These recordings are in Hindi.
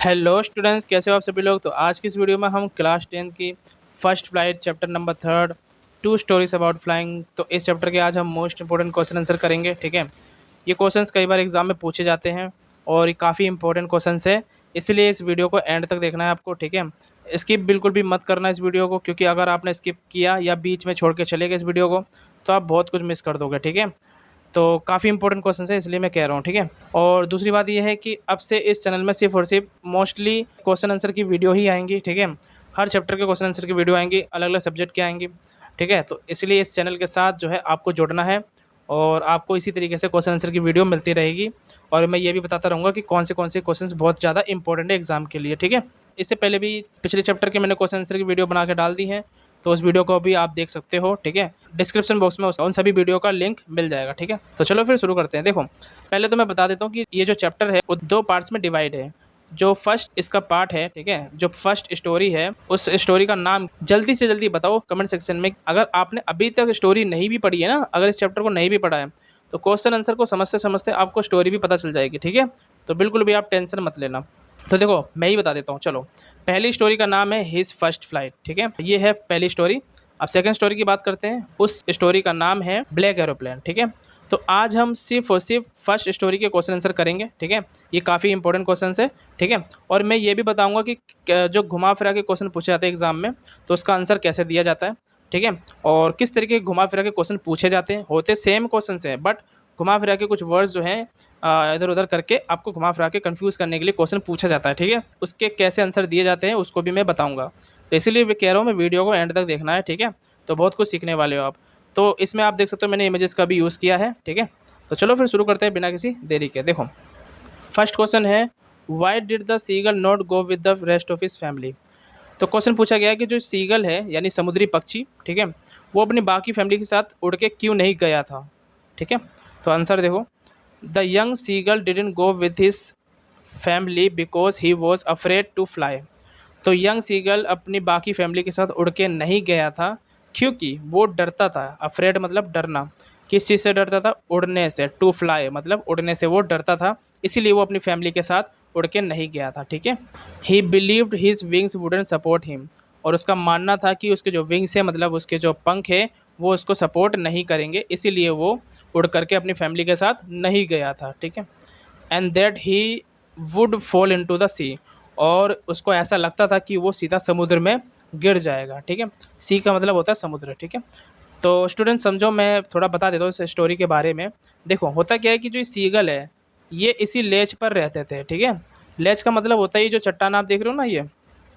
हेलो स्टूडेंट्स, कैसे हो आप सभी लोग। तो आज की इस वीडियो में हम क्लास 10 की first flight chapter number 3 two stories about flying. तो इस चैप्टर के आज हम मोस्ट इंपॉर्टेंट क्वेश्चन आंसर करेंगे। ठीक है, ये क्वेश्चंस कई बार एग्जाम में पूछे जाते हैं और ये काफ़ी इंपॉर्टेंट क्वेश्चंस है, इसलिए इस वीडियो को एंड तक देखना है आपको। ठीक है, स्किप बिल्कुल भी मत करना इस वीडियो को, क्योंकि अगर आपने स्किप किया या बीच में छोड़ के चले गए इस वीडियो को तो आप बहुत कुछ मिस कर दोगे। ठीक है, तो काफ़ी इंपॉर्टेंट क्वेश्चन है, इसलिए मैं कह रहा हूँ। ठीक है, और दूसरी बात यह है कि अब से इस चैनल में सिर्फ और सिर्फ मोस्टली क्वेश्चन आंसर की वीडियो ही आएंगी। ठीक है, हर चैप्टर के क्वेश्चन आंसर की वीडियो आएंगी, अलग अलग सब्जेक्ट की आएंगी। ठीक है, तो इसलिए इस चैनल के साथ जो है आपको जुड़ना है और आपको इसी तरीके से क्वेश्चन आंसर की वीडियो मिलती रहेगी। और मैं ये भी बताता रहूँगा कि कौन से क्वेश्चन बहुत ज़्यादा इंपॉर्टेंट है एग्जाम के लिए। ठीक है, इससे पहले भी पिछले चैप्टर के मैंने क्वेश्चन आंसर की वीडियो बना के डाल दी है, तो उस वीडियो को भी आप देख सकते हो। ठीक है, डिस्क्रिप्शन बॉक्स में उन सभी वीडियो का लिंक मिल जाएगा। ठीक है, तो चलो फिर शुरू करते हैं। देखो, पहले तो मैं बता देता हूँ कि ये जो चैप्टर है वो दो पार्ट्स में डिवाइड है। जो फर्स्ट इसका पार्ट है, ठीक है, जो फर्स्ट स्टोरी है, उस स्टोरी का नाम जल्दी से जल्दी बताओ कमेंट सेक्शन में। अगर आपने अभी तक स्टोरी नहीं भी पढ़ी है ना, अगर इस चैप्टर को नहीं भी पढ़ा है, तो क्वेश्चन आंसर को समझते समझते आपको स्टोरी भी पता चल जाएगी। ठीक है, तो बिल्कुल भी आप टेंशन मत लेना। तो देखो, मैं ही बता देता हूँ। चलो, पहली स्टोरी का नाम है हिज फर्स्ट फ्लाइट। ठीक है, ये है पहली स्टोरी। अब सेकंड स्टोरी की बात करते हैं, उस स्टोरी का नाम है ब्लैक एरोप्लेन। ठीक है, तो आज हम सिर्फ और सिर्फ फर्स्ट स्टोरी के क्वेश्चन आंसर करेंगे। ठीक है, ये काफ़ी इंपॉर्टेंट क्वेश्चन है। ठीक है, और मैं ये भी बताऊंगा कि जो घुमा फिरा के क्वेश्चन पूछे जाते हैं एग्जाम में, तो उसका आंसर कैसे दिया जाता है। ठीक है, और किस तरीके के घुमा फिरा के क्वेश्चन पूछे जाते हैं, होते सेम क्वेश्चन हैं बट घुमा फिरा के कुछ वर्ड्स जो हैं इधर उधर करके आपको घुमा फिरा के कंफ्यूज करने के लिए क्वेश्चन पूछा जाता है। ठीक है, उसके कैसे आंसर दिए जाते हैं उसको भी मैं बताऊंगा। तो इसीलिए मैं कह रहा हूँ, मैं वीडियो को एंड तक देखना है। ठीक है, तो बहुत कुछ सीखने वाले हो आप। तो इसमें आप देख सकते हो मैंने इमेजेस का भी यूज़ किया है। ठीक है, तो चलो फिर शुरू करते हैं बिना किसी देरी के। देखो, फर्स्ट क्वेश्चन है, why did the seagull not go with the rest of his family. तो क्वेश्चन पूछा गया है कि जो सीगल है यानी समुद्री पक्षी, ठीक है, वो अपनी बाकी फैमिली के साथ उड़ के क्यों नहीं गया था। ठीक है, तो आंसर देखो, the young seagull didn't go with his family because he was afraid to fly. तो यंग सीगल अपनी बाकी फैमिली के साथ उड़ के नहीं गया था क्योंकि वो डरता था। अफ्रेड मतलब डरना, किस चीज़ से डरता था, उड़ने से। टू फ्लाई मतलब उड़ने से वो डरता था, इसीलिए वो अपनी फैमिली के साथ उड़ के नहीं गया था। ठीक है, ही believed his wings wouldn't support him, और उसका मानना था कि उसके जो विंग्स है मतलब उसके जो पंख है वो उसको सपोर्ट नहीं करेंगे, इसीलिए वो उड़ करके अपनी फैमिली के साथ नहीं गया था। ठीक है, and that he would fall into the sea, और उसको ऐसा लगता था कि वो सीधा समुद्र में गिर जाएगा। ठीक है, सी का मतलब होता है समुद्र। ठीक है, तो स्टूडेंट समझो, मैं थोड़ा बता देता हूँ इस स्टोरी के बारे में। देखो, होता क्या है कि जो सीगल है ये इसी लेज पर रहते थे। ठीक है, लेज का मतलब होता है ये जो चट्टान आप देख रहे हो ना,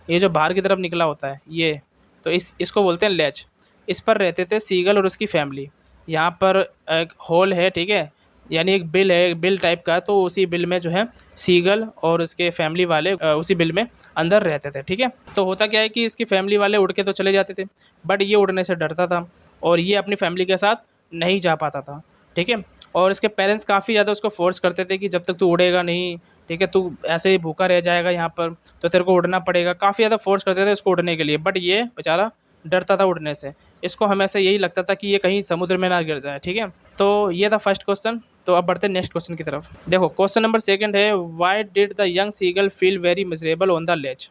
ये जो बाहर की तरफ निकला होता है ये, तो इसको बोलते हैं लेज। इस पर रहते थे सीगल और उसकी फैमिली। यहाँ पर एक होल है, ठीक है, यानी एक बिल है, बिल टाइप का, तो उसी बिल में जो है सीगल और उसके फैमिली वाले उसी बिल में अंदर रहते थे। ठीक है, तो होता क्या है कि इसकी फैमिली वाले उड़ के तो चले जाते थे, बट ये उड़ने से डरता था और ये अपनी फैमिली के साथ नहीं जा पाता था। ठीक है, और इसके पेरेंट्स काफ़ी ज़्यादा उसको फोर्स करते थे कि जब तक तू उड़ेगा नहीं, ठीक है, तू ऐसे ही भूखा रह जाएगा यहाँ पर, तो तेरे को उड़ना पड़ेगा। काफ़ी ज़्यादा फोर्स करते थे उसको उड़ने के लिए, बट ये बेचारा डरता था उड़ने से। इसको हमेशा यही लगता था कि ये कहीं समुद्र में ना गिर जाए। ठीक है, तो ये था फर्स्ट क्वेश्चन। तो अब बढ़ते हैं नेक्स्ट क्वेश्चन की तरफ। देखो, क्वेश्चन नंबर सेकंड है, why did the young seagull feel very miserable on the ledge.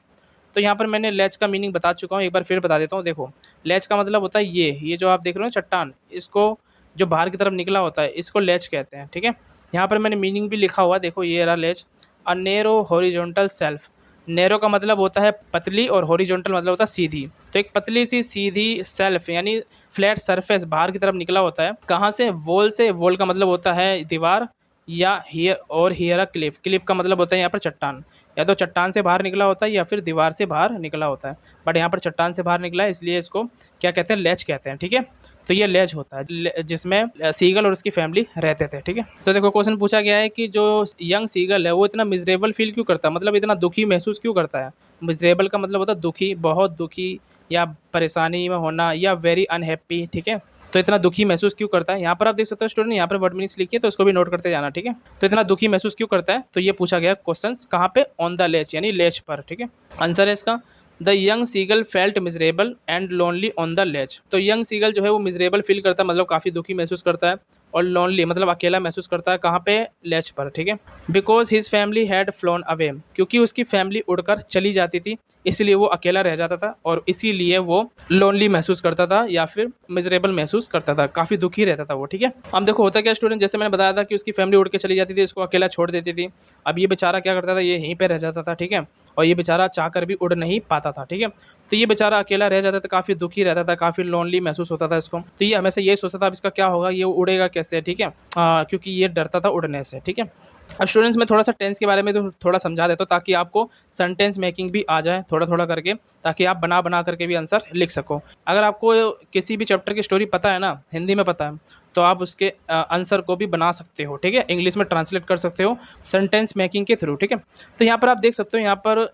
तो यहाँ पर मैंने लेज का मीनिंग बता चुका हूँ, एक बार फिर बता देता हूँ। देखो, लेज का मतलब होता है ये जो आप देख रहे हो चट्टान, इसको जो बाहर की तरफ निकला होता है इसको लेज कहते हैं। ठीक है, यहाँ पर मैंने मीनिंग भी लिखा हुआ, देखो ये रहा लेज। अ नेरो हॉरिजॉन्टल सेल्फ, नेरो का मतलब होता है पतली और हॉरिजॉन्टल मतलब होता है सीधी। तो एक पतली सी सीधी सेल्फ यानी फ्लैट सरफेस बाहर की तरफ निकला होता है। कहाँ से, वॉल से। वॉल का मतलब होता है दीवार, या हियर और हियर अ क्लिफ, क्लिफ का मतलब होता है यहाँ पर चट्टान। या तो चट्टान से बाहर निकला होता है या फिर दीवार से बाहर निकला होता है, बट यहाँ पर चट्टान से बाहर निकला है, इसलिए इसको क्या कहते हैं, लेज कहते हैं। ठीक है, तो ये लेज होता है जिसमें सीगल और उसकी फैमिली रहते थे। ठीक है, तो देखो क्वेश्चन पूछा गया है कि जो यंग सीगल है वो इतना मिजरेबल फील क्यों करता है, मतलब इतना दुखी महसूस क्यों करता है। मिजरेबल का मतलब होता है दुखी, बहुत दुखी, या परेशानी में होना, या वेरी अनहैप्पी। ठीक है, तो इतना दुखी महसूस क्यों करता है। यहाँ पर आप देख सकते हो स्टूडेंट, यहाँ पर वर्ड मीनिंग्स लिखी है, तो उसको भी नोट करते जाना। ठीक है, तो इतना दुखी महसूस क्यों करता है, तो ये पूछा गया क्वेश्चन कहाँ पे, ऑन द लेज यानी लेज पर। ठीक है, आंसर है इसका, the young seagull felt miserable and lonely on the ledge. तो यंग सीगल जो है वो मिजरेबल फील करता है, मतलब काफ़ी दुखी महसूस करता है और लोनली मतलब अकेला महसूस करता है कहाँ पे, लेच पर, ठीक है। Because his family had flown away, क्योंकि उसकी फैमिली उड़कर चली जाती थी, इसलिए वो अकेला रह जाता था और इसीलिए वो लोनली महसूस करता था या फिर मिजरेबल महसूस करता था, काफ़ी दुखी रहता था वो, ठीक है। अब देखो होता क्या स्टूडेंट, जैसे मैंने बताया था कि उसकी फैमिली उड़ के चली जाती थी, इसको अकेला छोड़ देती थी। अब ये बेचारा क्या करता था, ये यहीं पे रह जाता था, ठीक है। और ये बेचारा चाहकर भी उड़ नहीं पाता था, ठीक है। तो ये बेचारा अकेला रह जाता था, काफ़ी दुखी रहता था, काफ़ी लोनली महसूस होता था इसको। तो ये हमेशा ये सोचता था अब इसका क्या होगा, ये उड़ेगा कैसे, ठीक है। क्योंकि ये डरता था उड़ने से, ठीक है। अब स्टूडेंट्स मैं थोड़ा सा टेंस के बारे में तो थोड़ा समझा देता हूँ ताकि आपको सेंटेंस मेकिंग भी आ जाए थोड़ा थोड़ा करके, ताकि आप बना बना करके भी आंसर लिख सको। अगर आपको किसी भी चैप्टर की स्टोरी पता है ना, हिंदी में पता है, तो आप उसके आंसर को भी बना सकते हो, ठीक है। इंग्लिश में ट्रांसलेट कर सकते हो सेंटेंस मेकिंग के थ्रू, ठीक है। तो यहाँ पर आप देख सकते हो, यहाँ पर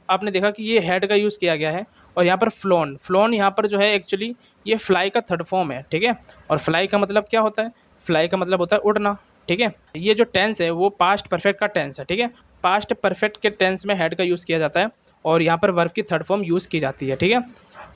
आपने देखा कि ये हेड का यूज़ किया गया है और यहाँ पर फ्लोन, फ्लोन यहाँ पर जो है एक्चुअली ये फ्लाई का थर्ड फॉर्म है, ठीक है। और फ्लाई का मतलब क्या होता है, फ्लाई का मतलब होता है उड़ना, ठीक है। ये जो टेंस है वो पास्ट परफेक्ट का टेंस है, ठीक है। पास्ट परफेक्ट के टेंस में हेड का यूज़ किया जाता है और यहाँ पर वर्ब की थर्ड फॉर्म यूज़ की जाती है, ठीक है।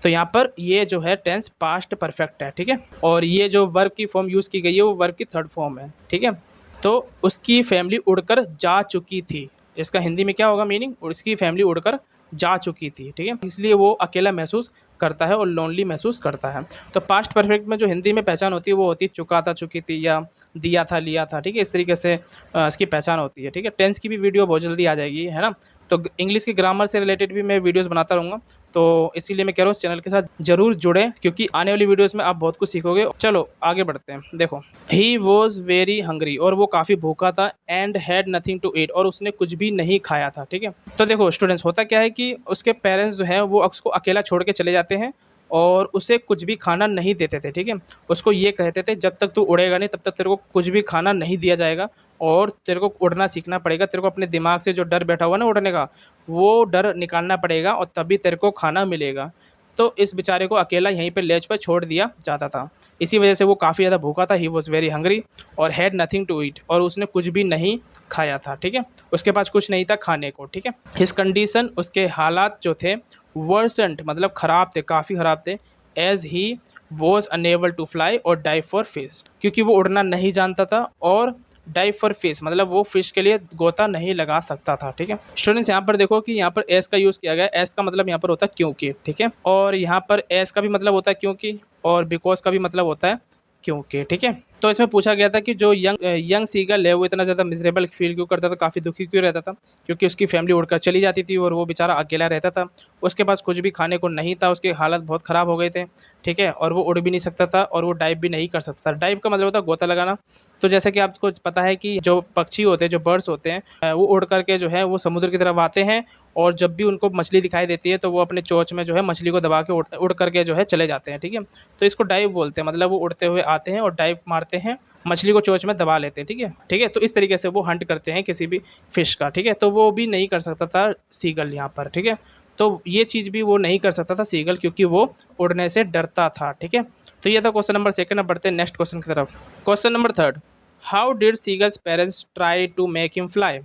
तो यहाँ पर ये जो है टेंस पास्ट परफेक्ट है, ठीक है। और ये जो वर्ब की फॉर्म यूज़ की गई है वो वर्ब की थर्ड फॉर्म है, ठीक है। तो उसकी फैमिली उड़कर जा चुकी थी, इसका हिंदी में क्या होगा मीनिंग, उसकी फैमिली उड़कर जा चुकी थी, ठीक है। इसलिए वो अकेला महसूस करता है और लोनली महसूस करता है। तो पास्ट परफेक्ट में जो हिंदी में पहचान होती है वो होती है चुका था, चुकी थी, या दिया था, लिया था, ठीक है। इस तरीके से इसकी पहचान होती है, ठीक है। टेंस की भी वीडियो बहुत जल्दी आ जाएगी, है ना। तो इंग्लिश की ग्रामर से रिलेटेड भी मैं वीडियोस बनाता रहूँगा, तो इसीलिए मैं कह रहा हूँ इस चैनल के साथ जरूर जुड़ें, क्योंकि आने वाली वीडियोस में आप बहुत कुछ सीखोगे। चलो आगे बढ़ते हैं। देखो, ही वॉज वेरी हंग्री, और वो काफ़ी भूखा था, and had nothing to eat, और उसने कुछ भी नहीं खाया था, ठीक है। तो देखो स्टूडेंट्स, होता क्या है कि उसके पेरेंट्स जो है वो उसको अकेला छोड़ के चले जाते हैं और उसे कुछ भी खाना नहीं देते थे, ठीक है। उसको ये कहते थे जब तक तू उड़ेगा नहीं तब तक तेरे को कुछ भी खाना नहीं दिया जाएगा और तेरे को उड़ना सीखना पड़ेगा। तेरे को अपने दिमाग से जो डर बैठा हुआ ना उड़ने का, वो डर निकालना पड़ेगा और तभी तेरे को खाना मिलेगा। तो इस बेचारे को अकेला यहीं पे लेज पर छोड़ दिया जाता था। इसी वजह से वो काफ़ी ज़्यादा भूखा था, ही वॉज वेरी हंग्री, और हैड नथिंग टू ईट, और उसने कुछ भी नहीं खाया था, ठीक है। उसके पास कुछ नहीं था खाने को, ठीक है। हिज कंडीशन, उसके हालात जो थे, वर्सेंट मतलब ख़राब थे, काफ़ी ख़राब थे, as he was unable to fly और डाई फॉर फिश, क्योंकि वो उड़ना नहीं जानता था और डाई फॉर फिश मतलब वो फिश के लिए गोता नहीं लगा सकता था, ठीक है। स्टूडेंट्स यहाँ पर देखो कि यहाँ पर एस का यूज़ किया गया है। एस का मतलब यहाँ पर होता है क्योंकि, ठीक है। और यहाँ पर एस का भी मतलब होता है क्योंकि, और बिकॉज का भी मतलब होता है क्योंकि, ठीक है। तो इसमें पूछा गया था कि जो यंग सीगल है वो इतना ज़्यादा मिजरेबल फील क्यों करता था, काफ़ी दुखी क्यों रहता था, क्योंकि उसकी फैमिली उड़कर चली जाती थी और वो बेचारा अकेला रहता था। उसके पास कुछ भी खाने को नहीं था, उसके हालत बहुत ख़राब हो गए थे, ठीक है। और वो उड़ भी नहीं सकता था और वो डाइव भी नहीं कर सकता था। डाइव का मतलब होता है गोता लगाना। तो जैसे कि आपको पता है कि जो पक्षी होते हैं, जो बर्ड्स होते हैं, वो उड़ करके जो है वो समुद्र की तरफ आते हैं और जब भी उनको मछली दिखाई देती है तो वो अपने चोंच में जो है मछली को दबा के उड़ करके जो है चले जाते हैं, ठीक है। तो इसको डाइव बोलते हैं, मतलब वो उड़ते हुए आते हैं और डाइव मारते हैं, मछली को चोंच में दबा लेते हैं, ठीक है, ठीक है। तो इस तरीके से वो हंट करते हैं किसी भी फिश का, ठीक है। तो वो भी नहीं कर सकता था सीगल यहाँ पर, ठीक है। तो ये चीज़ भी वो नहीं कर सकता था सीगल, क्योंकि वो उड़ने से डरता था, ठीक है। तो ये था क्वेश्चन नंबर सेकंड। अब बढ़ते हैं नेक्स्ट क्वेश्चन की तरफ। Question number third, how did seagull's parents try to make him fly.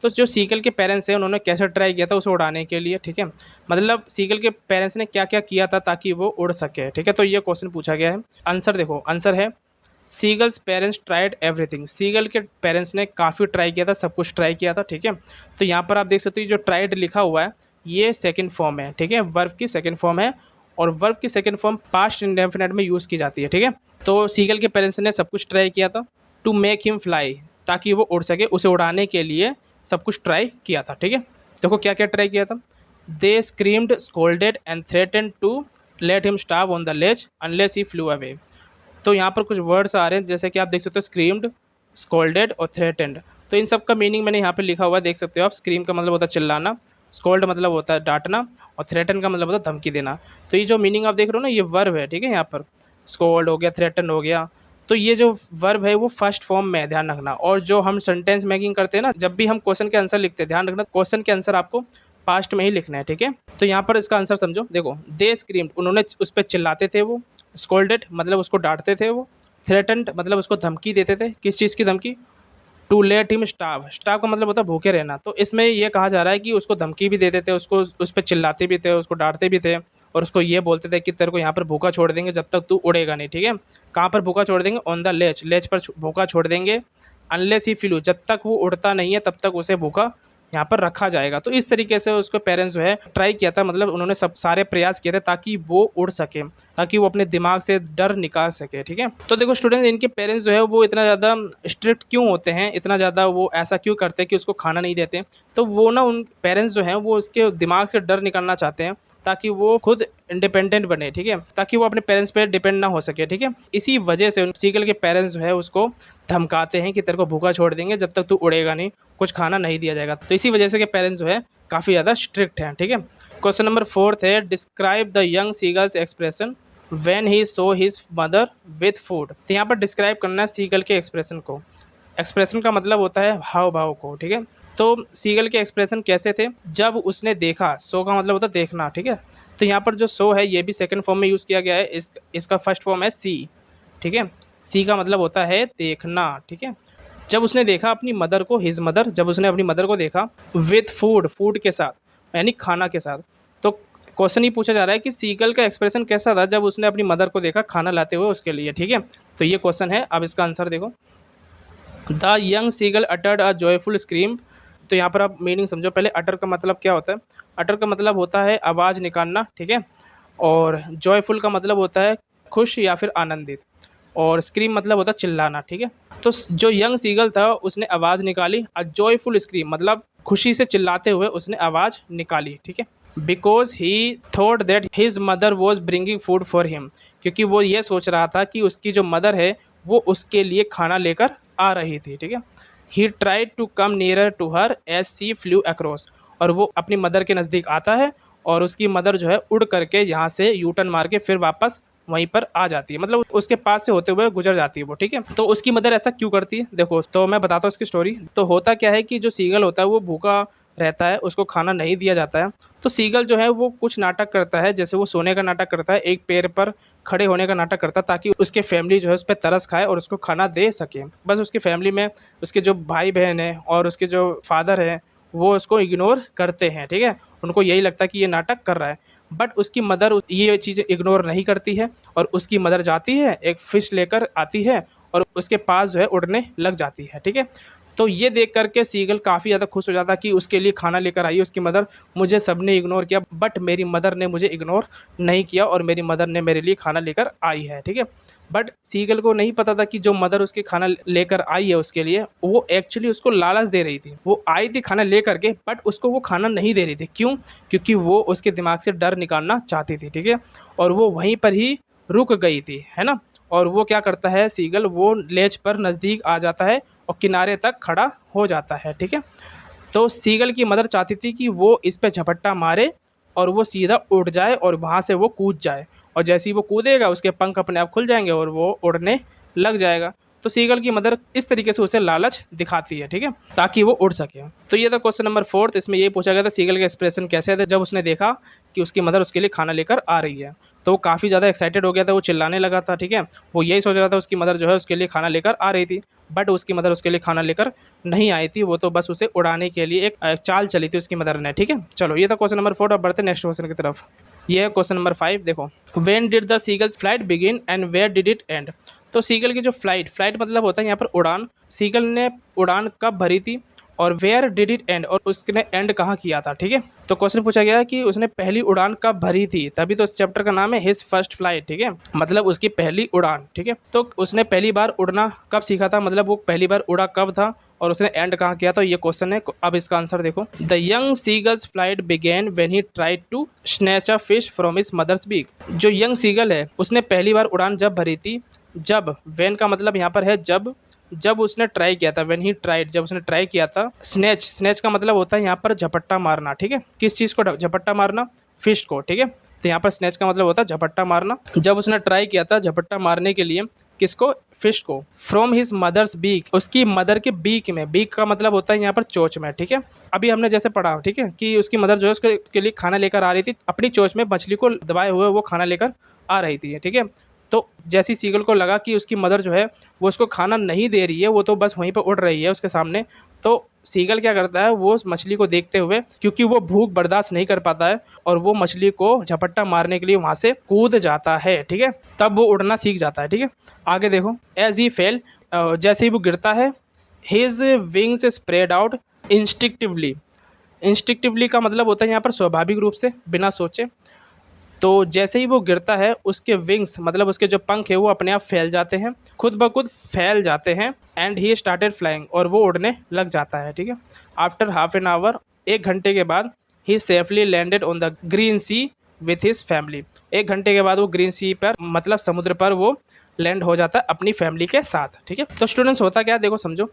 तो जो सीगल के पेरेंट्स हैं उन्होंने कैसे ट्राई किया था उसे उड़ाने के लिए, ठीक है। मतलब सीगल के पेरेंट्स ने क्या क्या किया था ताकि वो उड़ सके, ठीक है। तो ये क्वेश्चन पूछा गया है। आंसर देखो, आंसर है seagull's parents tried everything. Seagull के पेरेंट्स ने काफ़ी ट्राई किया था, सब कुछ ट्राई किया था, ठीक है। तो यहाँ पर आप देख सकते हो जो ट्राइड लिखा हुआ है ये सेकंड फॉर्म है, ठीक है, वर्ब की सेकंड फॉर्म है और वर्ब की सेकंड फॉर्म पास्ट इंडेफिनिट में यूज़ की जाती है, ठीक है। तो सीगल के पेरेंट्स ने सब कुछ ट्राई किया था टू मेक हिम फ्लाई, ताकि वो उड़ सके, उसे उड़ाने के लिए सब कुछ ट्राई किया था, ठीक है। देखो क्या क्या ट्राई किया था। They screamed, scolded and threatened to let him stay on the ledge unless he flew away. तो यहाँ पर कुछ वर्ड्स आ रहे हैं जैसे कि आप देख सकते हो स्क्रीम्ड, स्कोल्डेड और थ्रेटेंड। तो इन सब का मीनिंग मैंने यहाँ पे लिखा हुआ है, देख सकते हो आप। स्क्रीम का मतलब होता है चिल्लाना, स्कोल्ड मतलब होता है डांटना और थ्रेटन का मतलब होता है धमकी देना। तो ये जो मीनिंग आप देख रहे हो ना ये वर्ब है, ठीक है। यहाँ पर स्कोल्ड हो गया, थ्रेटन हो गया, तो ये जो वर्ब है वो फर्स्ट फॉर्म में है, ध्यान रखना। और जो हम सेंटेंस मेकिंग करते हैं ना, जब भी हम क्वेश्चन के आंसर लिखते हैं, ध्यान रखना क्वेश्चन के आंसर आपको पास्ट में ही लिखना है, ठीक है। तो यहाँ पर इसका आंसर समझो, देखो दे स्क्रीम्ड उन्होंने उस पर चिल्लाते थे, वो स्कोल्डेड मतलब उसको डांटते थे, वो थ्रेटन्ड मतलब उसको धमकी देते थे। किस चीज़ की धमकी, to let him starve. Starve का मतलब होता है भूखे रहना। तो इसमें ये कहा जा रहा है कि उसको धमकी भी देते थे, उसको उस पर चिल्लाते भी थे, उसको डांटते भी थे और उसको ये बोलते थे कि तेरे को यहाँ पर भूखा छोड़ देंगे जब तक तू उड़ेगा नहीं, ठीक है। कहाँ पर भूखा छोड़ देंगे? ऑन द लेच, लेच पर भूखा छोड़ देंगे। अनलेस ही फ्लू, जब तक वो उड़ता नहीं है तब तक उसे भूखा यहाँ पर रखा जाएगा। तो इस तरीके से उसको पेरेंट्स जो है ट्राई किया था, मतलब उन्होंने सब सारे प्रयास किए थे ताकि वो उड़ सके, ताकि वो अपने दिमाग से डर निकाल सके, ठीक है। तो देखो स्टूडेंट्स, इनके पेरेंट्स जो है वो इतना ज़्यादा स्ट्रिक्ट क्यों होते हैं, इतना ज़्यादा वो ऐसा क्यों करते हैं कि उसको खाना नहीं देते? तो वो ना, उन पेरेंट्स जो हैं वो उसके दिमाग से डर निकालना चाहते हैं ताकि वो खुद इंडिपेंडेंट बने, ठीक है, ताकि वो अपने पेरेंट्स पे डिपेंड ना हो सके, ठीक है। इसी वजह से सीगल के पेरेंट्स जो है उसको धमकाते हैं कि तेरे को भूखा छोड़ देंगे जब तक तू उड़ेगा नहीं, कुछ खाना नहीं दिया जाएगा। तो इसी वजह से के पेरेंट्स जो है काफ़ी ज़्यादा स्ट्रिक्ट हैं, ठीक है। क्वेश्चन नंबर 4 है, describe the young seagulls expression when he so his mother with food. तो यहाँ पर डिस्क्राइब करना है सीगल के एक्सप्रेशन को। एक्सप्रेशन का मतलब होता है हाव भाव को, ठीक है। तो सीगल के एक्सप्रेशन कैसे थे जब उसने देखा? सो का मतलब होता है देखना, ठीक है। तो यहाँ पर जो सो है ये भी सेकंड फॉर्म में यूज़ किया गया है, इसका फर्स्ट फॉर्म है सी, ठीक है। सी का मतलब होता है देखना, ठीक है। जब उसने देखा अपनी मदर को, हिज मदर, जब उसने अपनी मदर को देखा विथ फूड, फूड के साथ यानी खाना के साथ। तो क्वेश्चन ही पूछा जा रहा है कि सीगल का एक्सप्रेशन कैसा था जब उसने अपनी मदर को देखा खाना लाते हुए उसके लिए, ठीक है। तो ये क्वेश्चन है, अब इसका आंसर देखो। The young seagull uttered a joyful scream. तो यहाँ पर आप मीनिंग समझो पहले। अटर का मतलब क्या होता है? अटर का मतलब होता है आवाज़ निकालना, ठीक है। और जॉयफुल का मतलब होता है खुश या फिर आनंदित, और स्क्रीम मतलब होता है चिल्लाना, ठीक है। तो जो यंग सीगल था उसने आवाज़ निकाली, अ जॉयफुल स्क्रीम मतलब खुशी से चिल्लाते हुए उसने आवाज़ निकाली, ठीक है। Because he thought that his mother was bringing food for him, क्योंकि वो ये सोच रहा था कि उसकी जो मदर है वो उसके लिए खाना लेकर आ रही थी, ठीक है। He tried to come nearer to her as she flew across. और वो अपनी मदर के नज़दीक आता है और उसकी मदर जो है उड़ करके यहाँ से यू टर्न मार के फिर वापस वहीं पर आ जाती है, मतलब उसके पास से होते हुए गुजर जाती है वो, ठीक है। तो उसकी मदर ऐसा क्यों करती है? देखो, तो मैं बताता हूँ इसकी स्टोरी। तो होता क्या है कि जो सीगल होता है वो भूखा रहता है, उसको खाना नहीं दिया जाता है। तो सीगल जो है वो कुछ नाटक करता है, जैसे वो सोने का नाटक करता है, एक पैर पर खड़े होने का नाटक करता है, ताकि उसके फैमिली जो है उस पर तरस खाए और उसको खाना दे सके। बस उसकी फैमिली में उसके जो भाई बहन हैं और उसके जो फादर हैं वो उसको इग्नोर करते हैं, ठीक है। उनको यही लगता है कि ये नाटक कर रहा है। बट उसकी मदर ये चीज़ें इग्नोर नहीं करती है और उसकी मदर जाती है, एक फ़िश लेकर आती है और उसके पास जो है उड़ने लग जाती है, ठीक है। तो ये देख करके सीगल काफ़ी ज़्यादा खुश हो जाता है कि उसके लिए खाना लेकर आई है उसकी मदर। मुझे सबने इग्नोर किया बट मेरी मदर ने मुझे इग्नोर नहीं किया और मेरी मदर ने मेरे लिए खाना लेकर आई है, ठीक है। बट सीगल को नहीं पता था कि जो मदर उसके खाना लेकर आई है उसके लिए, वो एक्चुअली उसको लालच दे रही थी। वो आई थी खाना ले करके बट उसको वो खाना नहीं दे रही थी। क्यों? क्योंकि वो उसके दिमाग से डर निकालना चाहती थी, ठीक है। और वो वहीं पर ही रुक गई थी, है ना। और वो क्या करता है सीगल, वो लेज पर नज़दीक आ जाता है और किनारे तक खड़ा हो जाता है, ठीक है। तो सीगल की मदर चाहती थी कि वो इस पे झपट्टा मारे और वो सीधा उड़ जाए और वहाँ से वो कूद जाए, और जैसे ही वो कूदेगा उसके पंख अपने आप खुल जाएंगे और वो उड़ने लग जाएगा। तो सीगल की मदर इस तरीके से उसे लालच दिखाती है, ठीक है, ताकि वो उड़ सके। तो ये था क्वेश्चन नंबर 4। इसमें ये पूछा गया था सीगल का एक्सप्रेशन कैसे थे जब उसने देखा कि उसकी मदर उसके लिए खाना लेकर आ रही है। तो वो काफ़ी ज़्यादा एक्साइटेड हो गया था, वो चिल्लाने लगा था, ठीक है। वो यही सोच रहा था उसकी मदर जो है उसके लिए खाना लेकर आ रही थी, बट उसकी मदर उसके लिए खाना लेकर नहीं आई थी। वो तो बस उसे उड़ाने के लिए एक चाल चली थी उसकी मदर ने, ठीक है। चलो, ये था क्वेश्चन नंबर 4। अब बढ़ते नेक्स्ट क्वेश्चन की तरफ। ये है क्वेश्चन नंबर 5। देखो, when did the seagull's flight begin and where did it end. तो सीगल की जो फ्लाइट मतलब होता है यहाँ पर उड़ान। सीगल ने उड़ान कब भरी थी और वेयर डिड इट एंड, और उसने एंड कहाँ किया था, ठीक है। तो क्वेश्चन पूछा गया है कि उसने पहली उड़ान कब भरी थी, तभी तो इस चैप्टर का नाम है हिज फर्स्ट फ्लाइट, ठीक है, मतलब उसकी पहली उड़ान, ठीक है। तो उसने पहली बार उड़ना कब सीखा था, मतलब वो पहली बार उड़ा कब था और उसने एंड कहाँ किया था, ये क्वेश्चन है। अब इसका आंसर देखो। The young seagull's flight began when he tried to snatch a fish from his mother's beak. जो यंग सीगल है उसने पहली बार उड़ान जब भरी थी, जब, व्हेन का मतलब यहाँ पर है जब उसने ट्राई किया था, व्हेन ही ट्राइड, जब उसने ट्राई किया था। स्नैच का मतलब होता है यहाँ पर झपट्टा मारना, ठीक है। किस चीज़ को झपट्टा मारना? फिश को, ठीक है। तो यहाँ पर स्नैच का मतलब होता है झपट्टा मारना। जब उसने ट्राई किया था झपट्टा मारने के लिए, किसको? फिश को। फ्रॉम हिज मदर्स बीक, उसकी मदर के बीक में। बीक का मतलब होता है यहाँ पर चोंच में, ठीक है। अभी हमने जैसे पढ़ा, ठीक है, कि उसकी मदर जो है उसके लिए खाना लेकर आ रही थी, अपनी चोंच में मछली को दबाए हुए वो खाना लेकर आ रही थी, ठीक है। तो जैसी सीगल को लगा कि उसकी मदर जो है वो उसको खाना नहीं दे रही है, वो तो बस वहीं पर उड़ रही है उसके सामने, तो सीगल क्या करता है, वो उस मछली को देखते हुए, क्योंकि वो भूख बर्दाश्त नहीं कर पाता है, और वो मछली को झपट्टा मारने के लिए वहाँ से कूद जाता है, ठीक है। तब वो उड़ना सीख जाता है, ठीक है। आगे देखो, एज ही फेल, जैसे ही वो गिरता है, हिज विंग्स स्प्रेड आउट इंस्टिक्टिवली। इंस्टिक्टिवली का मतलब होता है यहाँ पर स्वाभाविक रूप से, बिना सोचे। तो जैसे ही वो गिरता है, उसके विंग्स मतलब उसके जो पंख है वो अपने आप फैल जाते हैं, खुद ब खुद फैल जाते हैं, एंड ही स्टार्टेड फ्लाइंग, और वो उड़ने लग जाता है, ठीक है। आफ्टर हाफ एन आवर, 1 घंटे के बाद, he safely landed on the green sea with his family. 1 घंटे के बाद वो ग्रीन सी पर मतलब समुद्र पर वो लैंड हो जाता है अपनी फैमिली के साथ, ठीक है। तो स्टूडेंट्स होता क्या, देखो समझो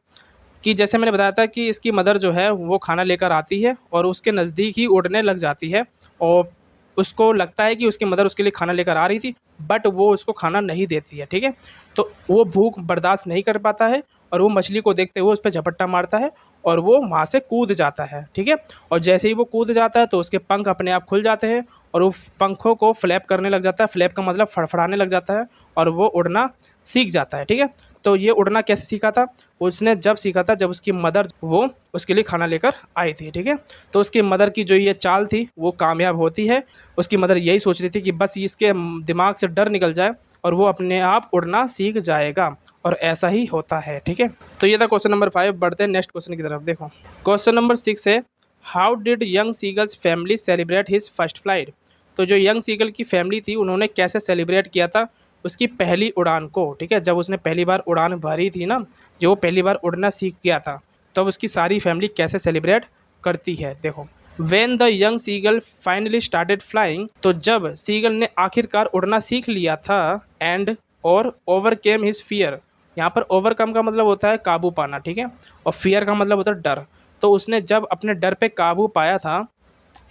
कि जैसे मैंने बताया था कि इसकी मदर जो है वो खाना लेकर आती है और उसके नज़दीक ही उड़ने लग जाती है, और उसको लगता है कि उसकी मदर उसके लिए खाना लेकर आ रही थी, बट वो उसको खाना नहीं देती है, ठीक है। तो वो भूख बर्दाश्त नहीं कर पाता है, और वो मछली को देखते हुए उस पर झपट्टा मारता है, और वो वहाँ से कूद जाता है, ठीक है। और जैसे ही वो कूद जाता है तो उसके पंख अपने आप खुल जाते हैं, और वो पंखों को फ्लैप करने लग जाता है, फ्लैप का मतलब फड़फड़ाने लग जाता है, और वो उड़ना सीख जाता है, ठीक है। तो ये उड़ना कैसे सीखा था, उसने जब सीखा था जब उसकी मदर वो उसके लिए खाना लेकर आई थी, ठीक है। तो उसकी मदर की जो ये चाल थी वो कामयाब होती है। उसकी मदर यही सोच रही थी कि बस इसके दिमाग से डर निकल जाए और वो अपने आप उड़ना सीख जाएगा, और ऐसा ही होता है, ठीक है। तो ये था क्वेश्चन नंबर 5। बढ़ते हैं नेक्स्ट क्वेश्चन की तरफ। देखो क्वेश्चन नंबर 6 है, how did young seagulls family celebrate his first flight. तो जो यंग सीगल की फैमिली थी उन्होंने कैसे सेलिब्रेट किया था उसकी पहली उड़ान को, ठीक है। जब उसने पहली बार उड़ान भरी थी ना, जो वो पहली बार उड़ना सीख गया था, तब उसकी सारी फैमिली कैसे सेलिब्रेट करती है। देखो, When the young seagull finally started flying, तो जब सीगल ने आखिरकार उड़ना सीख लिया था, एंड और ओवरकेम हिज फियर। यहाँ पर ओवरकम का मतलब होता है काबू पाना, ठीक है, और फियर का मतलब होता है डर। तो उसने जब अपने डर पे काबू पाया था,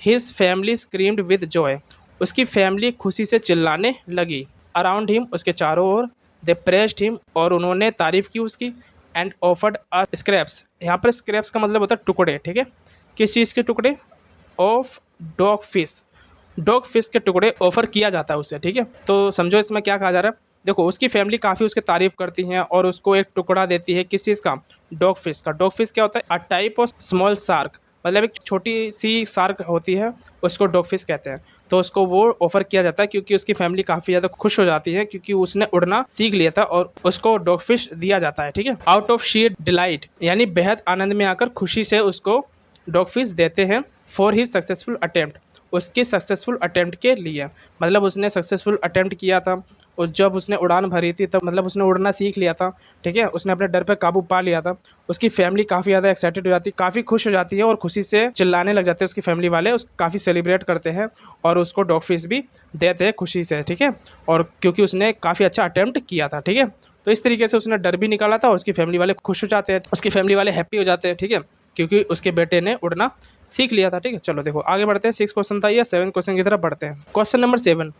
his family screamed with Joy, उसकी फैमिली खुशी से चिल्लाने लगी। अराउंड हिम, उसके चारों ओर, दे प्रेस्ड हिम, और उन्होंने तारीफ़ की उसकी, एंड ऑफर्ड अ स्क्रैप्स। यहाँ पर स्क्रैप्स का मतलब होता है टुकड़े, ठीक है। किस चीज़ के टुकड़े, of dog fish, dog fish के टुकड़े ऑफर किया जाता है उससे, ठीक है। तो समझो इसमें क्या कहा जा रहा है। देखो, उसकी फैमिली काफ़ी उसकी तारीफ़ करती हैं और उसको एक टुकड़ा देती है, किस चीज़ का, डॉग फिश का। डॉग फिश क्या होता है, a type of small shark, मतलब एक छोटी सी शार्क होती है, उसको डॉग फिश कहते हैं। तो उसको वो ऑफ़र किया जाता है क्योंकि उसकी फैमिली काफ़ी ज़्यादा खुश हो जाती है क्योंकि उसने उड़ना सीख लिया था, और उसको डॉग फिश दिया जाता है, ठीक है। आउट ऑफ शीर डिलाइट, यानी बेहद आनंद में आकर खुशी से उसको डॉग फिश देते हैं, फॉर हिज सक्सेसफुल अटेम्प्ट, उसके सक्सेसफुल अटेम्प्ट के लिए। मतलब उसने सक्सेसफुल अटेम्प्ट किया था, और जब उसने उड़ान भरी थी तब मतलब उसने उड़ना सीख लिया था, ठीक है। उसने अपने डर पे काबू पा लिया था। उसकी फैमिली काफ़ी ज़्यादा एक्साइटेड हो जाती है, काफ़ी खुश हो जाती है, और खुशी से चिल्लाने लग जाते हैं उसकी फैमिली वाले, उस काफ़ी सेलिब्रेट करते हैं, और उसको डॉग फिश भी देते हैं खुशी से, ठीक है। और क्योंकि उसने काफ़ी अच्छा अटेम्प्ट किया था, ठीक है। तो इस तरीके से उसने डर भी निकाला था, और उसकी फैमिली वाले खुश हो जाते हैं, उसकी फैमिली वाले हैप्पी हो जाते हैं, ठीक है, क्योंकि उसके बेटे ने उड़ना सीख लिया था, ठीक है। चलो देखो आगे बढ़ते हैं। 6 क्वेश्चन था, या 7 क्वेश्चन की तरफ बढ़ते हैं। Question number 7,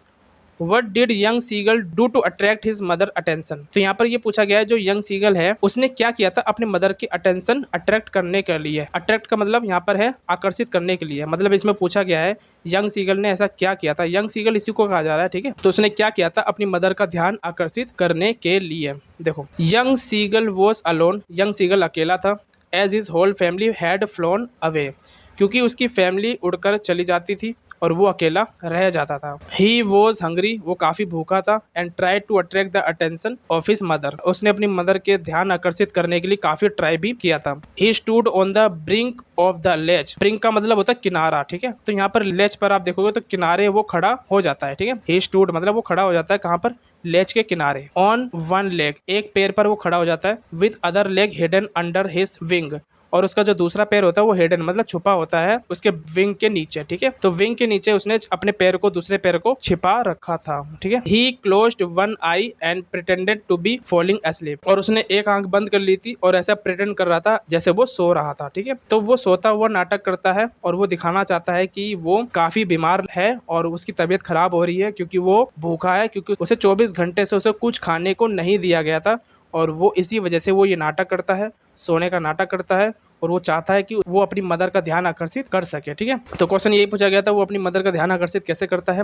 what did young seagull do to attract his mother attention. तो यहाँ पर ये पूछा गया है जो यंग सीगल है उसने क्या किया था अपने मदर की अटेंशन अट्रैक्ट करने के लिए। अट्रैक्ट का मतलब यहाँ पर है आकर्षित करने के लिए, मतलब इसमें पूछा गया है यंग सीगल ने ऐसा क्या किया था। यंग सीगल इसी को कहा जा रहा है, ठीक है। तो उसने क्या किया था अपनी मदर का ध्यान आकर्षित करने के लिए। देखो, young seagull was alone, young seagull अकेला था, as his whole family had flown away, क्योंकि उसकी फैमिली उड़कर चली जाती थी और वो अकेला रह जाता था। ही वॉज हंग्री, वो काफ़ी भूखा था, and try to attract the attention of his mother, उसने अपनी मदर के ध्यान आकर्षित करने के लिए काफ़ी ट्राई भी किया था। He stood on the brink of the ledge, brink का मतलब होता है किनारा, ठीक है। तो यहाँ पर लेज पर आप देखोगे तो किनारे वो खड़ा हो जाता है, ठीक है। ही स्टूड मतलब वो खड़ा हो जाता है कहाँ पर, लेज के किनारे। ऑन वन लेग, एक पैर पर वो खड़ा हो जाता है। With other leg hidden under his wing, और उसका जो दूसरा पैर होता है वो हिडन मतलब छुपा होता है उसके विंग के नीचे, ठीक है। तो विंग के नीचे उसने अपने पैर को, दूसरे पैर को छिपा रखा था, ठीक है। He closed one eye and pretended to be falling asleep, और उसने एक आंख बंद कर ली थी और ऐसा प्रिटेंड कर रहा था जैसे वो सो रहा था, ठीक है। तो वो सोता हुआ नाटक करता है और वो दिखाना चाहता है कि वो काफी बीमार है और उसकी तबीयत खराब हो रही है क्योंकि वो भूखा है, क्योंकि उसे 24 घंटे से उसे कुछ खाने को नहीं दिया गया था और वो इसी वजह से वो ये नाटक करता है, सोने का नाटक करता है, और वो चाहता है कि वो अपनी मदर का ध्यान आकर्षित कर सके। ठीक है, तो क्वेश्चन यही पूछा गया था, वो अपनी मदर का ध्यान आकर्षित कैसे करता है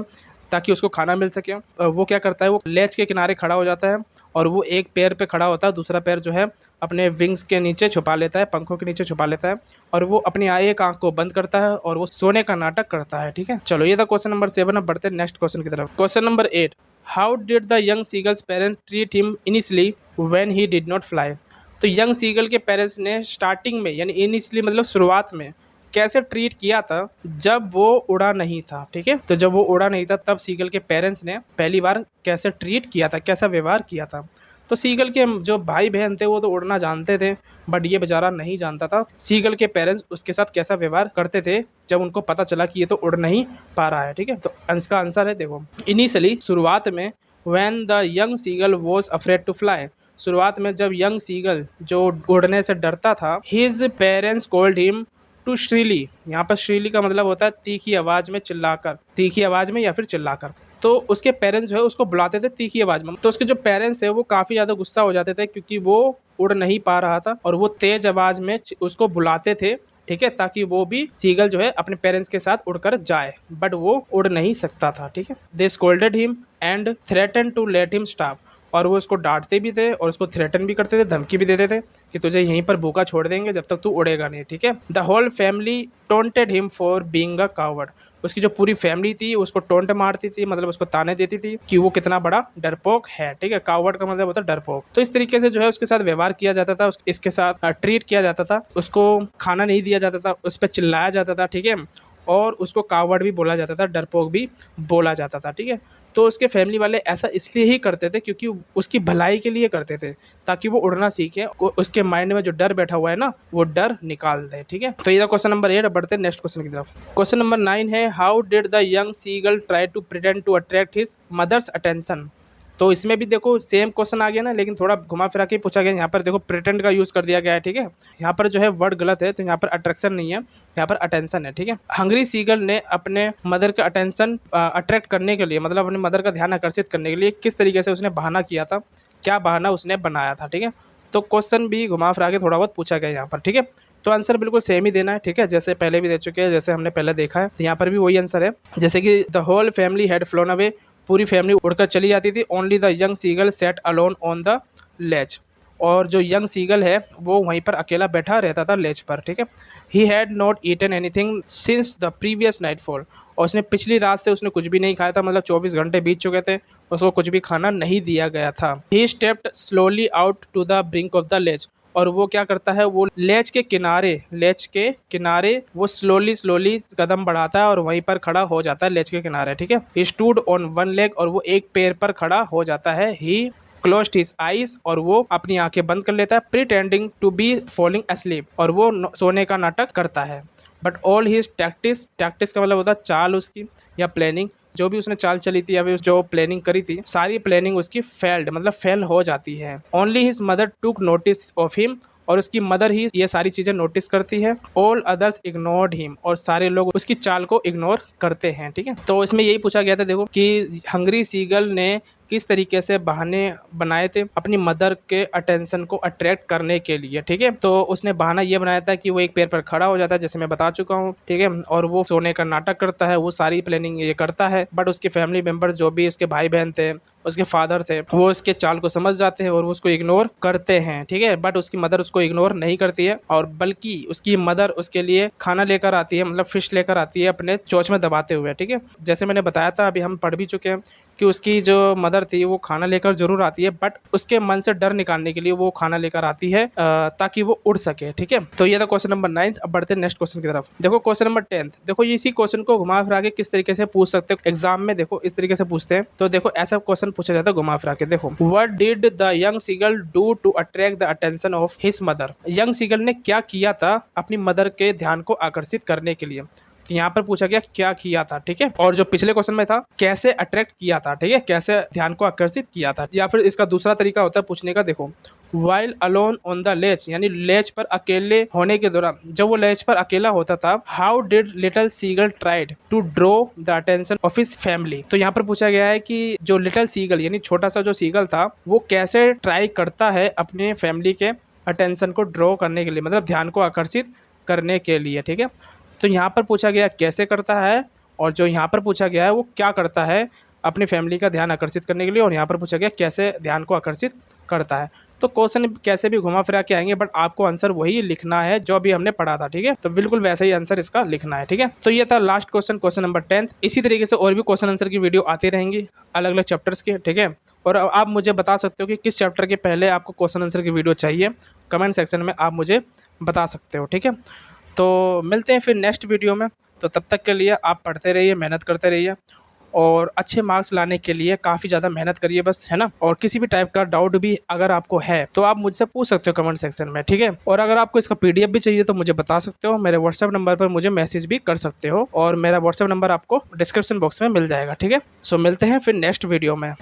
ताकि उसको खाना मिल सके। वो क्या करता है, वो लेज के किनारे खड़ा हो जाता है और वो एक पैर पे खड़ा होता है, दूसरा पैर जो है अपने विंग्स के नीचे छुपा लेता है, पंखों के नीचे छुपा लेता है, और वो अपनी एक आंख को बंद करता है और वो सोने का नाटक करता है। ठीक है, चलो ये था क्वेश्चन नंबर 7। अब बढ़ते हैं नेक्स्ट क्वेश्चन की तरफ। Question number 8, how did the young seagulls parents treat him initially when he did not fly. तो यंग सीगल के पेरेंट्स ने स्टार्टिंग में यानी इनिशियली मतलब शुरुआत में कैसे ट्रीट किया था जब वो उड़ा नहीं था। ठीक है, तो जब वो उड़ा नहीं था तब सीगल के पेरेंट्स ने पहली बार कैसे ट्रीट किया था, कैसा व्यवहार किया था। तो सीगल के जो भाई बहन थे वो तो उड़ना जानते थे, बट ये बेचारा नहीं जानता था सीगल के पेरेंट्स उसके साथ कैसा व्यवहार करते थे जब उनको पता चला कि ये तो उड़ नहीं पा रहा है। ठीक है, तो इसका आंसर है देखो, इनिशियली शुरुआत में, when the young seagull was afraid to fly, शुरुआत में जब यंग सीगल जो उड़ने से डरता था, his parents called him to shrilly. यहाँ पर श्रीली का मतलब होता है तीखी आवाज में चिल्लाकर, तीखी आवाज में या फिर चिल्लाकर। तो उसके पेरेंट्स जो है उसको बुलाते थे तीखी आवाज में। तो उसके जो पेरेंट्स है वो काफी ज्यादा गुस्सा हो जाते थे क्योंकि वो उड़ नहीं पा रहा था और वो तेज आवाज में उसको बुलाते थे। ठीक है, ताकि वो भी सीगल जो है अपने पेरेंट्स के साथ उड़कर जाए, बट वो उड़ नहीं सकता था। ठीक है, they scolded him and threaten to let him stop, और वो उसको डांटते भी थे और उसको थ्रेटन भी करते थे, धमकी भी देते थे कि तुझे यहीं पर भूखा छोड़ देंगे जब तक तू उड़ेगा नहीं। ठीक है, the whole family taunted him for being a coward. उसकी जो पूरी फैमिली थी उसको टोंट मारती थी, मतलब उसको ताने देती थी कि वो कितना बड़ा डरपोक है। ठीक है, कावर्ड का मतलब होता है डरपोक। तो इस तरीके से जो है उसके साथ व्यवहार किया जाता था, इसके साथ ट्रीट किया जाता था, उसको खाना नहीं दिया जाता था, उस पर चिल्लाया जाता था। ठीक है, और उसको कावर्ड भी बोला जाता था, डरपोक भी बोला जाता था। ठीक है, तो उसके फैमिली वाले ऐसा इसलिए ही करते थे क्योंकि उसकी भलाई के लिए करते थे, ताकि वो उड़ना सीखे, उसके माइंड में जो डर बैठा हुआ है ना वो डर निकाल दे। ठीक है, तो ये था क्वेश्चन नंबर 8। बढ़ते हैं नेक्स्ट क्वेश्चन की तरफ। क्वेश्चन नंबर 9 है, how did the young seagull try to pretend to attract his mother's attention. तो इसमें भी देखो सेम क्वेश्चन आ गया ना, लेकिन थोड़ा घुमा फिरा के पूछा गया। यहाँ पर देखो प्रिटेंड का यूज़ कर दिया गया है। ठीक है, यहाँ पर जो है वर्ड गलत है, तो यहाँ पर अट्रैक्शन नहीं है, यहाँ पर अटेंशन है। ठीक है, हंग्री सीगल ने अपने मदर का अटेंशन अट्रैक्ट करने के लिए, मतलब अपने मदर का ध्यान आकर्षित करने के लिए किस तरीके से उसने बहाना किया था, क्या बहाना उसने बनाया था। ठीक है, तो क्वेश्चन भी घुमा फिरा के थोड़ा बहुत पूछा गया यहाँ पर। ठीक है, तो आंसर बिल्कुल सेम ही देना है। ठीक है, जैसे पहले भी दे चुके हैं, जैसे हमने पहले देखा है, तो यहाँ पर भी वही आंसर है। जैसे कि the whole family had flown away, पूरी फैमिली उड़कर चली जाती थी। Only the young seagull sat alone on the ledge, और जो यंग सीगल है वो वहीं पर अकेला बैठा रहता था लेज पर। ठीक है, he had not eaten anything since the previous nightfall, और उसने पिछली रात से उसने कुछ भी नहीं खाया था, मतलब 24 घंटे बीत चुके थे, उसको कुछ भी खाना नहीं दिया गया था। He stepped slowly out to the brink of the ledge, और वो क्या करता है, वो लेज के किनारे वो स्लोली कदम बढ़ाता है और वहीं पर खड़ा हो जाता है लेज के किनारे। ठीक है, ही स्टूड ऑन वन लेग, और वो एक पैर पर खड़ा हो जाता है। ही क्लोज्ड हिज आईज, और वो अपनी आंखें बंद कर लेता है। Pretending to be falling asleep, और वो सोने का नाटक करता है। बट ऑल हिज टैक्टिस का मतलब होता है चाल उसकी या प्लानिंग, जो भी उसने चाल चली थी या फिर जो प्लानिंग करी थी, सारी प्लानिंग उसकी फेल्ड मतलब फेल हो जाती है। Only his mother took notice of him, और उसकी मदर ही ये सारी चीज़ें नोटिस करती है। ऑल अदर्स इग्नोर्ड हिम, और सारे लोग उसकी चाल को इग्नोर करते हैं। ठीक है, तो इसमें यही पूछा गया था देखो कि हंग्री सीगल ने किस तरीके से बहाने बनाए थे अपनी मदर के अटेंशन को अट्रैक्ट करने के लिए। ठीक है, तो उसने बहाना ये बनाया था कि वो एक पैर पर खड़ा हो जाता है, जैसे मैं बता चुका हूँ। ठीक है, और वो सोने का नाटक करता है, वो सारी प्लानिंग ये करता है। बट उसके फैमिली मेंबर्स जो भी उसके भाई बहन थे, उसके फादर थे, वो उसके चाल को समझ जाते हैं और वो उसको इग्नोर करते हैं। ठीक है, बट उसकी मदर उसको इग्नोर नहीं करती है, और बल्कि उसकी मदर उसके लिए खाना लेकर आती है, मतलब फिश लेकर आती है अपने चोंच में दबाते हुए। ठीक है, जैसे मैंने बताया था, अभी हम पढ़ भी चुके हैं कि उसकी जो मदर थी वो खाना लेकर जरूर आती है, बट उसके मन से डर निकालने के लिए वो खाना लेकर आती है ताकि वो उड़ सके। ठीक है, तो ये था क्वेश्चन नंबर 9। अब बढ़ते हैं नेक्स्ट क्वेश्चन की तरफ। देखो क्वेश्चन नंबर 10, देखो इसी क्वेश्चन को घुमा फिरा के किस तरीके से पूछ सकते हो एग्जाम में। देखो इस तरीके से पूछते हैं, तो देखो ऐसा क्वेश्चन पूछा जाता है घुमा फिरा के। देखो, what did the young seagull do to attract the attention of his mother. Young seagull ने क्या किया था अपनी मदर के ध्यान को आकर्षित करने के लिए। तो यहाँ पर पूछा गया क्या किया था, ठीक है। और जो पिछले क्वेश्चन में था कैसे अट्रैक्ट किया था, ठीक है, कैसे ध्यान को आकर्षित किया था। या फिर इसका दूसरा तरीका होता है पूछने का, देखो while alone on the ledge, यानी लेच पर अकेले होने के दौरान, जब वो लेच पर अकेला होता था, how did little seagull tried to draw the attention of his family. तो यहाँ पर पूछा गया है कि जो लिटिल सीगल यानी छोटा सा जो सीगल था वो कैसे ट्राई करता है अपने फैमिली के अटेंशन को ड्रॉ करने के लिए, मतलब ध्यान को आकर्षित करने के लिए, ठीक है। तो यहाँ पर पूछा गया कैसे करता है, और जो यहाँ पर पूछा गया है वो क्या करता है अपनी फैमिली का ध्यान आकर्षित करने के लिए, और यहाँ पर पूछा गया कैसे ध्यान को आकर्षित करता है। तो क्वेश्चन कैसे भी घुमा फिरा के आएंगे, बट आपको आंसर वही लिखना है जो अभी हमने पढ़ा था, ठीक है। तो बिल्कुल वैसा ही आंसर इसका लिखना है, ठीक है। तो ये था लास्ट क्वेश्चन, क्वेश्चन नंबर 10। इसी तरीके से और भी क्वेश्चन आंसर की वीडियो आती रहेंगी अलग अलग चैप्टर्स के, ठीक है। और आप मुझे बता सकते हो कि किस चैप्टर के पहले आपको क्वेश्चन आंसर की वीडियो चाहिए, कमेंट सेक्शन में आप मुझे बता सकते हो, ठीक है। तो मिलते हैं फिर नेक्स्ट वीडियो में। तो तब तक के लिए आप पढ़ते रहिए, मेहनत करते रहिए, और अच्छे मार्क्स लाने के लिए काफ़ी ज़्यादा मेहनत करिए बस, है ना। और किसी भी टाइप का डाउट भी अगर आपको है तो आप मुझसे पूछ सकते हो कमेंट सेक्शन में, ठीक है। और अगर आपको इसका PDF भी चाहिए तो मुझे बता सकते हो, मेरे व्हाट्सएप नंबर पर मुझे मैसेज भी कर सकते हो, और मेरा व्हाट्सएप नंबर आपको डिस्क्रिप्शन बॉक्स में मिल जाएगा, ठीक है। सो मिलते हैं फिर नेक्स्ट वीडियो में।